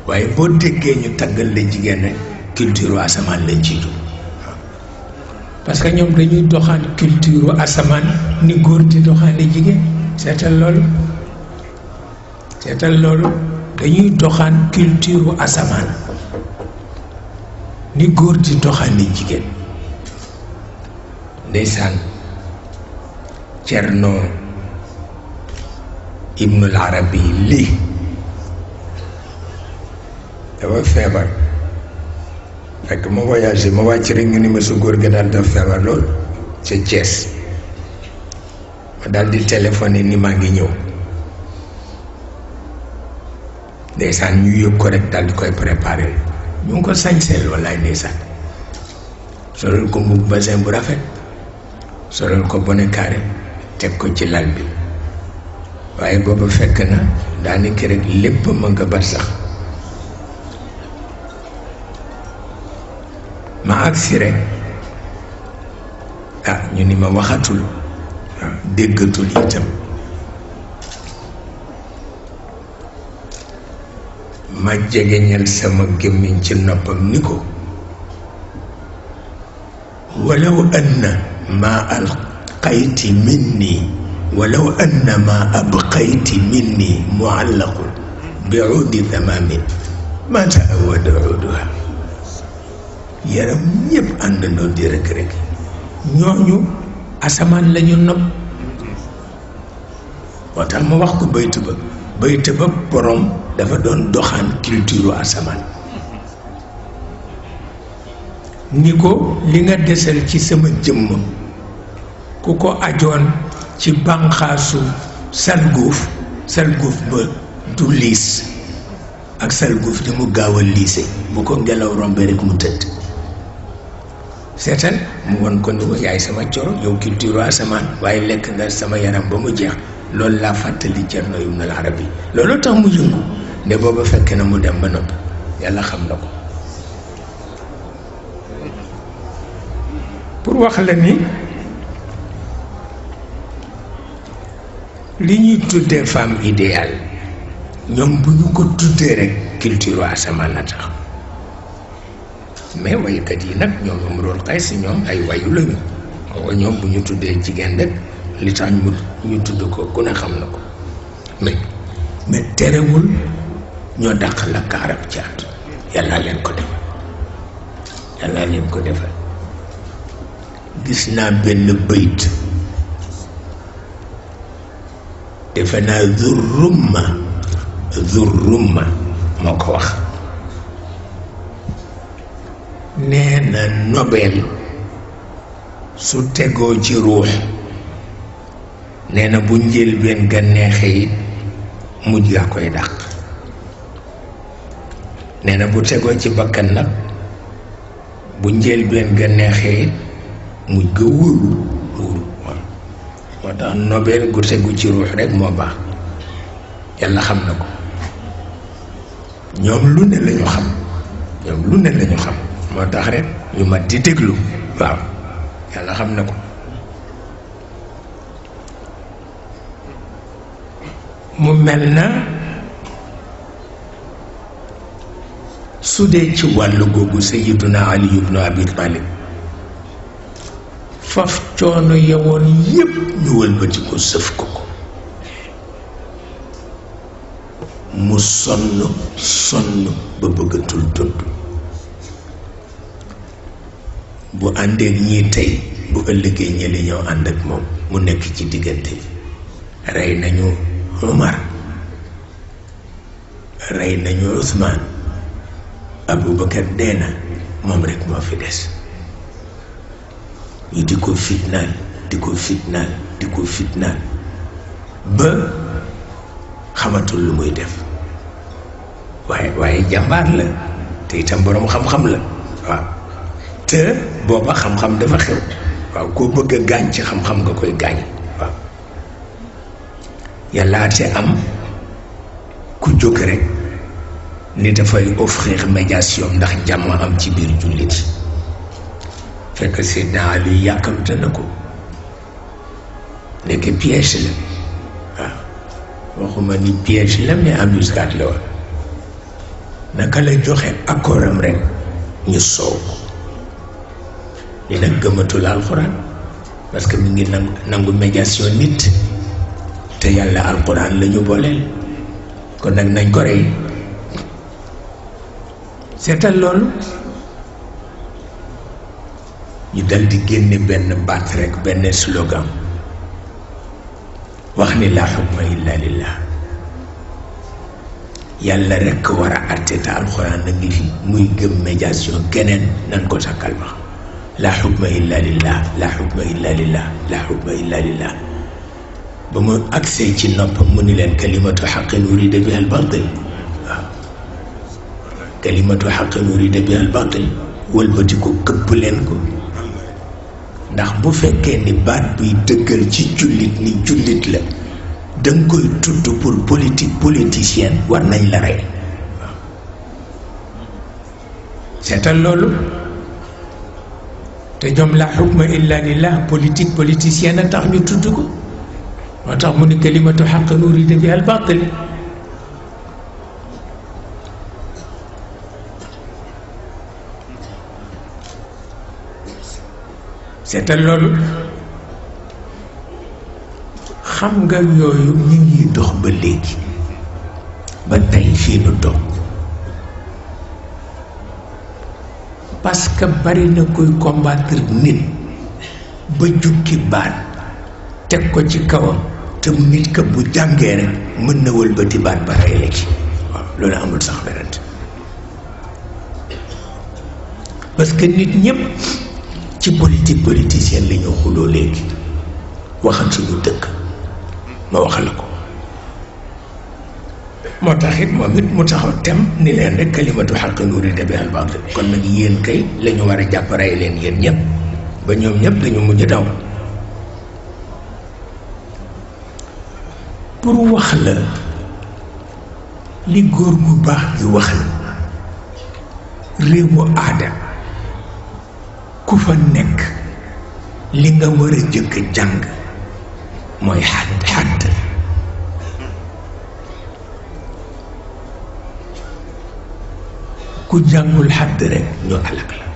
waaye boo déggee ñu taggal la jigéen rek culture asamaan lañ ciy dugg parce que ñoom dañuy doxaan culture asamaan ni góor di doxaane jigéen seetal loolu dañuy doxaan culture asamaan ni góor di doxaane jigéen ndeysaan Cerno Ibnul Arabi lii dafa feebar fekk ma voyagé ma wàcc rek ñu ni ma su góor gi daal dafa feebar lool ca Thiès ma daal di téléphoné ni maa ngi ñëw ndeysaan ñu yëg ko rek daal di koy préparé ñu ngi ko sañseel wallaay ndeysaan solal ko mbubb basin bu rafet solal ko bonnet carré teg ko ci lal bi waaye booba fekk na daanaka rek lépp ma nga bat sax ma agsi rek ñu ni ma waxatul déggatul itam ma jegeñal sama gémmiñ ci noppam ni ko walaw anna ma alqayti minni walaw anna ma abqayti minni muallaqun bi uudi tamamin ma taawada uuduha yaram ñëpp àndandoo di rek ñooñu asamaan lañu nopp moo tax ma wax ko baytu ba borom dafa doon doxaan culture asamaan ni ko li nga desal ci sama jëmm ku ko ajoon ci bànqaasu salguuf ba du liis ak salguuf di mu gaaw a liise bu ko ngelaw rombe rek mu tëdd seetal mu won ko ni ko yaay sama coro yow culture asamaan waaye lekk nga sama yaram ba mu jeex loolu laa fàttali Cerno Ibnul Arabi loolu tax mu yëngu nde booba fekk na mu dem ba noppi yàlla xam na ko pour wax la ni li ñuy tuddee femme idéale ñoom bu ñu ko tuddee rek culture asamaan la tax mais waykat yi nag ñoom Imrul Qays ñoom ay wayu lañu waaw ñoom bu ñu tuddee jigéen rek li tax ñu tudd ko ku ne xam na ko mais terewul ñoo dàq la kaarab ci at yàlla leen ko defal gis naa benn bëyt defe naa Zurrumma moo ko wax nee na Nobel su tegoo ci ruux nee na bu njëlbeen ga neexee it mujj gaa koy dàq nee na bu tegoo ci bakkan nag bu njëlbeen ga neexee it mujj ga wóoru waaw moo tax Nobel gu tegu ci ruux rek moo baax yàlla xam na ko ñoom lu ne lañu xam moo tax rek ñu mat di déglu waaw yàlla xam na ko mu mel na su dee ci wàllu googu Sayyiduna Ali ibnu Abi Talib faf coono yewoon yépp ñu wëlbati ko sëf ko mu sonn ba bëggatul dund bu àndeek ñii tey bu ëllëgee ñële ñëw ànd ak moom mu nekk ci diggante bi rey nañu Umar rey nañu Ousmane Aboubacar dee na moom rek moo fi des ñu di ko fitnaal di ko fitnaal di ko fitnaal ba xamatul lu muy def waaye jàmbaar la te itam boroom xam-xam la waaw te booba xam-xam dafa xew waaw koo bëgg a gaañ ci xam-xam nga koy gaañ waaw yàlla te am ku jóg rek ni dafay offrir médiation ndax jàmm am ci biir jullit yi fekk Seydina Ali yàkkamte na ko nekk piège la waaw waxuma ni piège la mais embuscade la woon naka la joxe accordam rek ñu soow li nag gëmatul alxuraan parce que mi ngi nangu médiation nit te yàlla alxuraan la ñu booleel kon nag nañ ko rey seetal loolu ñu dal di génne benn baat rek benn slogan wax ni laa xukma illa lillah yàlla rek war a àtte te alxuraan na ngi fi muy gëm médiation keneen nan ko takkal ba laa xukma illa lillah laa xukma illa lillah laa xukma illa lillah ba mu agsee ci noppam mu ni leen kalimatu xaqin urida biha al batil waaw kalimatu xaqin urida biha al batil wëlbati ko këpp leen ko ndax bu fekkee ni baat buy dëggal ci jullit ni jullit la danga koy tudd pour politicienne war nañ la rey waaw seetal loolu te ñoom la xukma illa lillah politicienne a tax ñu tudd ko moo tax mu ni kalimatu xaqin urida biha al batil seetal loolu xam nga yooyu ñu ngi dox ba léegi ba tey fii nu toog parce que bari na koy combattre nit ba jukki baat teg ko ci kawam te nit ka bu jàngee rek mën na wëlbati baat ba rey la ci waaw loolu amul sax werante parce que nit ñépp ci politicienne la ñu xuloo léegi waxatuñu dëkk ma wax la ko moo tax it moom it mu taxaw tem ni leen rek kalimatu xaqin urida biha al batil kon nag yéen kay la ñu war a jàpp rey leen yéen ñëpp ba ñoom ñëpp dañu mujj daw pour wax la li góor gu baax gi wax la réewu aada ku fa nekk li nga war a jëkk jàng mooy xadd ku jàngul xadd rek ñu alak la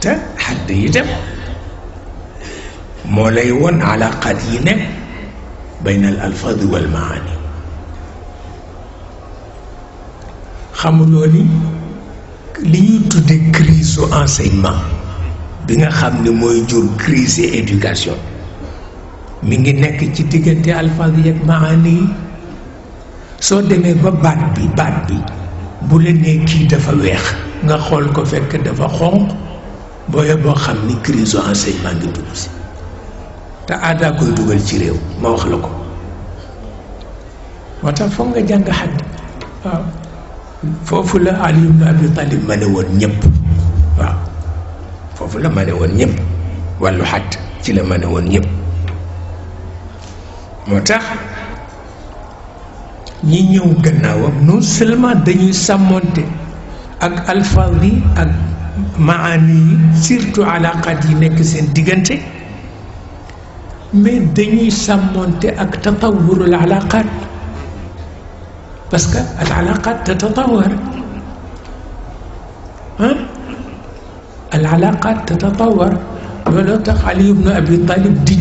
te xadd yi dem moo lay won alaqaat yi ne bayna al alfaad wal maani xamuloo ni li ñuy tudde crise su enseignement bi nga xam ne mooy jur crise éducation mi ngi nekk ci diggante alfaaz yi ak maani yi soo demee ba baat bi bu la nee kii dafa weex nga xool ko fekk dafa xonq booye boo xam ni crise su enseignement ngi dugg si te aadaa koy dugal ci réew ma wax la ko moo tax foog nga jàng xadd waaw foofu la Ali ibn Abi Talib ma ne woon ñëpp waaw foofu la ma ne woon ñëpp wàllu xadd ci la ma ne woon ñëpp moo tax ñi ñëw gannaawam non seulement dañuy sàmmonte ak alfaaz yi ak maani yi surtout alaqaat yi nekk seen diggante mais dañuy sàmmonte ak tatawurul alaqaat parce que al alaqaat tatatawar al alaqaat tatatawar looloo tax Ali ibn Abi Talib di